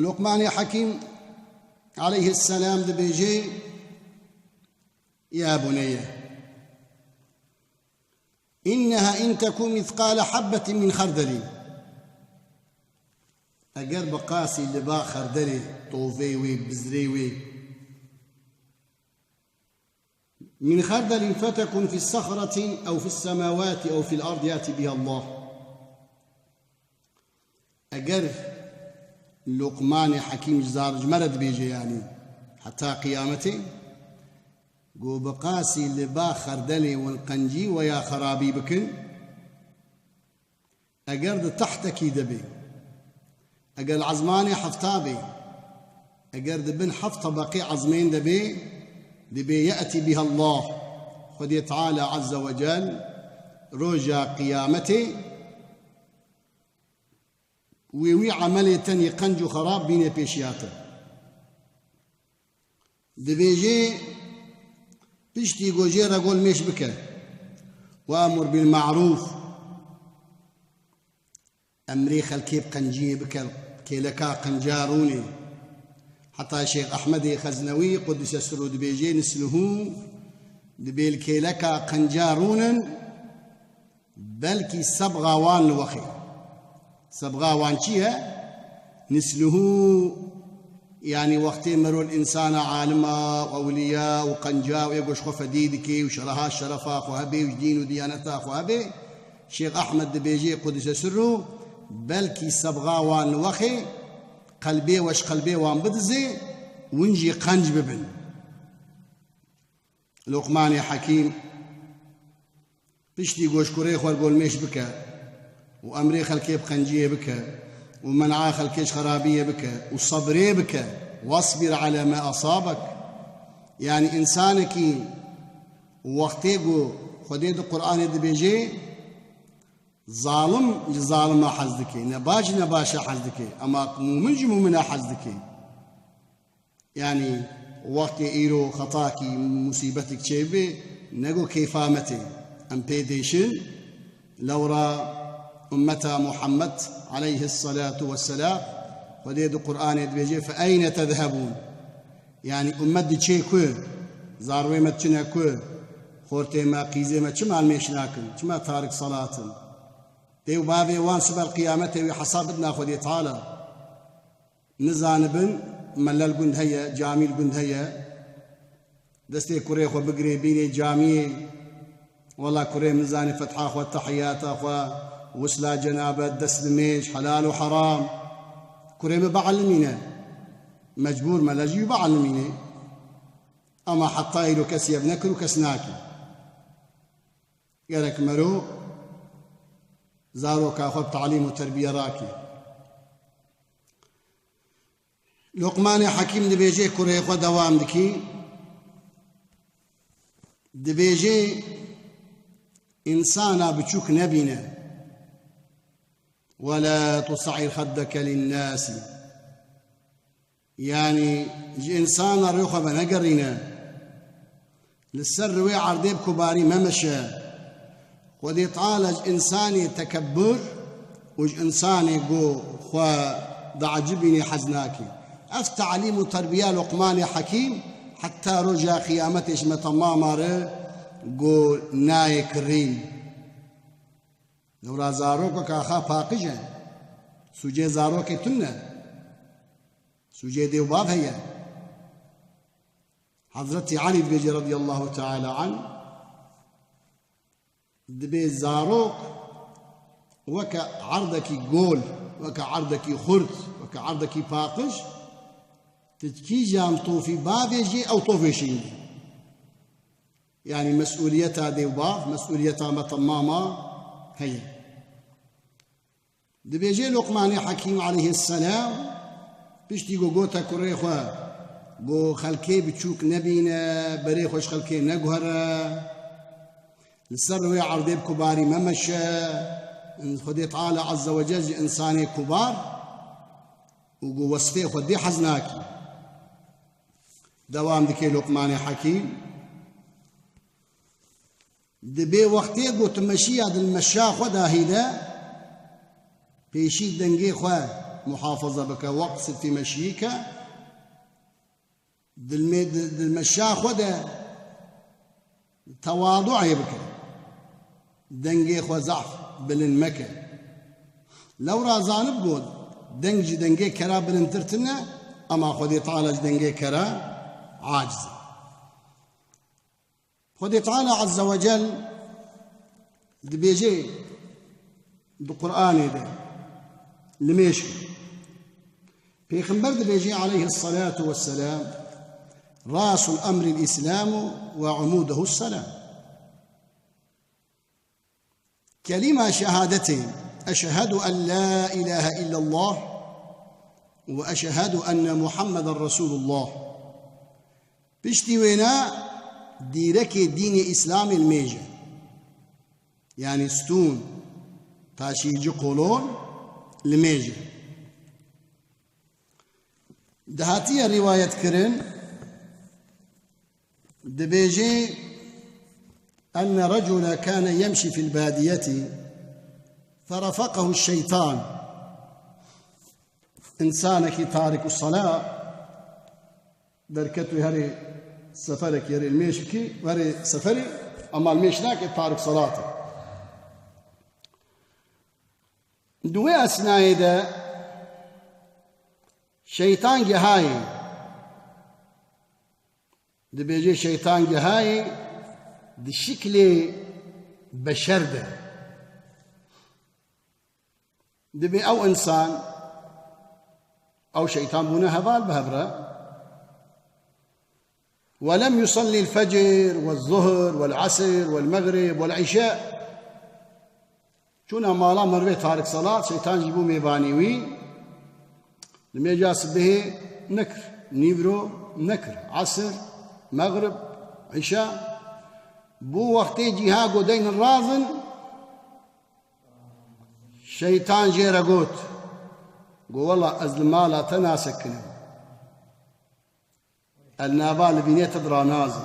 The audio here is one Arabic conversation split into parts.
لقمان حكيم عليه السلام دبيجي يا بني إنها إن تكون مثقال حبة من خردل أجر بقاسي لبا خردل طوفيوي بزريوي من خردل فتكن في الصخرة أو في السماوات أو في الأرض يأتي بها الله. أجر لقمان حكيم جزار مرد بيجي يعني حتى قيامته قو بقاسي لبا خردلي والقنجي ويا خرابي بكن أجر تحتك دبي أجر العزماني حفتابي أجر بن حفط بقي عزمين دبي يأتي بها الله خذ تعالى عز وجل رجا قيامته ويوي عملي تاني قنج خراب بين بيشياته دبيجي بيشتي جوجيرا قول ميش بك وامر بالمعروف امري خلكيب قنجي بك كيلكا قنجاروني حتى الشيخ احمد خزنوي قدس السرو دبيجي نسله دبيل كيلكا قنجارونا بلكي صبغه وان وخي صبغه وانشيها نسله يعني وقت مروا الإنسان عالما وأولياء وقنجاء ويقوش خف ديدكي وشرها الشرفا وهبي وجدين وديانتا وهبي شيخ أحمد دبيجي قدس سره بلكي صبغه وان وخي قلبي وش قلبي وان بدزي ونجي قنج ببن. لقمان حكيم بشتي قوش كوريخ والقول ميش بك وأمري خلكيب قنجيه بك ومنعا خلكيش خرابيه بك وصبري بك واصبر على ما أصابك. يعني إنسانك وقتيقو خديد القرآن دبيجي ظالم لظالم حزدك نباش حزدك أما مؤمن حزدك. يعني وقت إيرو خطاكي مصيبتك شيبي نقو كيفامتي أم بيديشن لورا أمة محمد عليه الصلاة والسلام وديد القرآن بيجي فأين تذهبون. يعني أمة دي شيء كوي زاروي ما تشنا كوي خورتي ما قيزي ما تشمع الميشناكن تشمع تارك صلاة ديو بابي وان سبا القيامة وحسابتنا خذي تعالى نزانبن ملل قند هيا جاميل قند هيا دستي كوريخ وبقري بيني جاميل والله كوري نزاني فتحة والتحيات أخوة وسلا جنابة دسلميش حلال وحرام كوري بعلمينا مجبور ملاجي بعلمينا أما حتى يلو كسي ابنكر وكسناكي قالك مرو زارو كاخذ تعليم وتربية راكي. لقمان حكيم دبيجي كوري خو دوام دكي دبيجي إنسانا بتشوك نبينا ولا تصعر خدك للناس. يعني إنسان الريخة بنقرنا للسر ويعرضيب كباري ما مشى ودي طالج إنساني تكبر وج إنساني قو خوا ضعجبني حزناكي. تعليم وتربية لقمان حكيم حتى رجع قيامتش متمامر قو نايك الرين نورا زاروك كاخا باقجة سوجي زاروك تنة سوجي ديو باب هي حضرتي علي بيجي رضي الله تعالى عنه دبي زاروك وكا عرضك قول وكا عرضك خرد وكا عرضك باقج تتكي جام طوفي باب يجي أو طوفي شيء. يعني مسؤوليتها ديو باب مسؤوليتها متماما هي. دبيجي لقمان حكيم عليه السلام بيشتي قوتا كوريخوا قو خلكي بتشوك نبينا بريخوش خلكي نقهر السر ويعرض بكباري ما مشى خدي تعالى عز وجل إنساني كبار وقو وصفيه خدي حزناكي. دوام دكي لقمان حكيم دبي وقتي قلت مشي هذا المشا خدا هيدا بيشي دنجي خوا محافظة بك واقصد في مشيك دلمشا خدا تواضع بك دنجي خو ضعف بلن مكة لو رازان بقول دنجي كرا بلن ترتنا أما خدي تعالى دنجي كرا عاجز خدي تعالى عز وجل دبيجي بالقرآن ده لميش بيخنبر دبيجي عليه الصلاة والسلام رأس الأمر الإسلام وعموده السلام كلمة شهادتين أشهد أن لا إله إلا الله وأشهد أن محمد رسول الله بشتي وينا ديرك دين إسلام الميجة يعني ستون تاشيجي قولون الميجة دهاتي رواية كرن دبيجي أن رجلا كان يمشي في البادية فرافقه الشيطان إنسانك تارك الصلاة دركته هري سفرك يري الميشكي وري سفري أما الميشناك تارك صلاته دوي أثناء ده شيطان جهاي دبيجي شيطان جهاي دي شكل بشر ده دبي أو إنسان أو شيطان بنا هبال بهبرة ولم يصلي الفجر والظهر والعصر والمغرب والعشاء شونا مالا مروي تارك صلاة شيطان جيبو ميبانيوي لما جاس به نكر نيبرو نكر عصر مغرب عشاء بو وقتي جيها قدين الرازن شيطان جيرا قوت قو والله أزل مالا تناسكنا النابال بنية تدرى نازل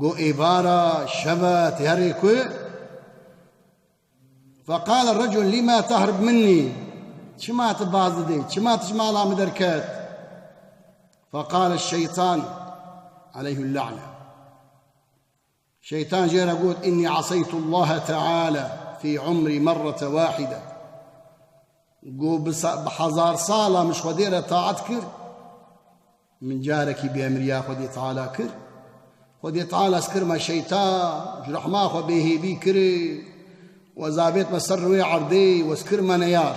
قو إبارة شبت يهريكو فقال الرجل لما تهرب مني شما تبازدي دي شما تجمالها مدركات فقال الشيطان عليه اللعنة شيطان جيرا قوت إني عصيت الله تعالى في عمري مرة واحدة قو بحزار صالة مش خديرة طاعت كر من جارك بأمريا خدي تعالى كر خدي تعالى سكر ما شيطان جرح ما خو به بي كري وزابيت مسروي عرضي وسكر ما نيار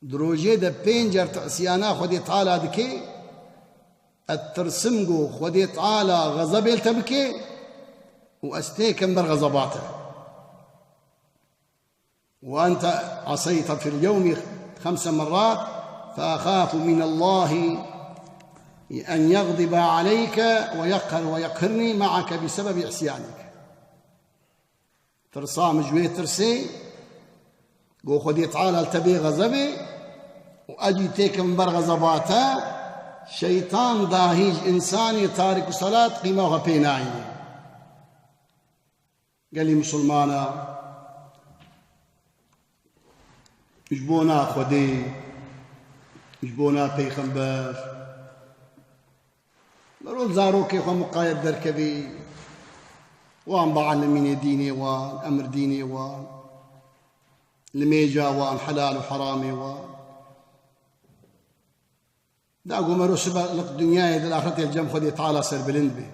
دروجي ده بينجر تأسيانا خدي تعالى دكي الترسمقو خدي تعالى غضب يلتبكي وأستيكم برغضباته وأنت عصيت في اليوم 5 مرات فأخاف من الله أن يغضب عليك ويقهرني معك بسبب عصيانك ترصام جوي ترسي قو خدي تعالى التبي غضبي وأجي تيك من برغضباته شيطان داهيج إنساني تارك صلاة قيمة وغبيناي قال لي مسلمانا جبونا خدي جبونا بيخنبر برول زاروكي خو مقايد دركبي وان بعلمين ديني وان أمر ديني وان لميجا وان حلال وحرامي وان دا أقول مرو سبا لك الدنيا إذا الآخرة الجم خدي تعالى سر بلند به